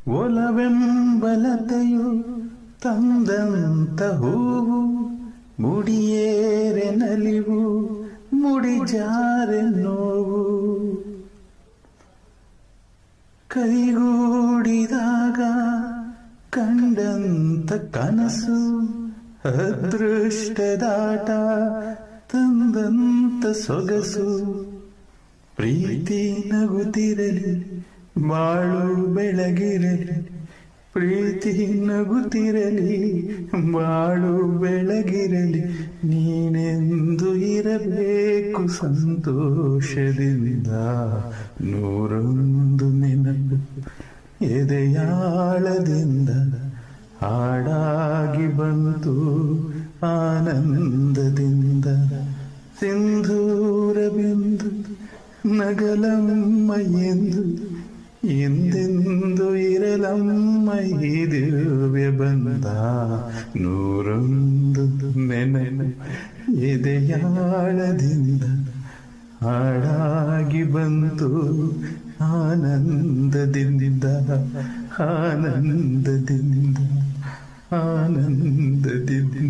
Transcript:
ಒಲವೆಂಬಲತೆಯು ತಂದಂತ ಹೂವು, ಮುಡಿಯೇರೆ ನಲಿವು, ಮುಡಿಜಾರೆ ನೋವು. ಕೈಗೂಡಿದಾಗ ಕಂಡಂತ ಕನಸು, ಅದೃಷ್ಟದಾಟ ತಂದಂತ ಸೊಗಸು. ಪ್ರೀತಿ ನಗುತ್ತಿರಲಿ, ಬಾಳು ಬೆಳಗಿರಲಿ. ಪ್ರೀತಿ ನಗುತ್ತಿರಲಿ, ಬಾಳು ಬೆಳಗಿರಲಿ. ನೀನೆಂದು ಇರಬೇಕು ಸಂತೋಷದಿಂದ. ನೂರೊಂದು ನೆನಪು ಎದೆಯಾಳದಿಂದ ಹಾಡಾಗಿ ಬಂತು ಆನಂದದಿಂದ. ಸಿಂಧೂರ ಬಿಂದು ನಗಲಮ್ಮ ಎಂದು, ಎಂದೆಂದು ಇರಲಮ್ಮ ಈ ದಿವ್ಯ ಬಂದ. ನೂರೊಂದು ನೆನಪು ಎದೆಯಾಳದಿಂದ ಹಾಡಾಗಿ ಬಂತು ಆನಂದದಿಂದ, ಆನಂದದಿಂದ, ಆನಂದದಿಂದ.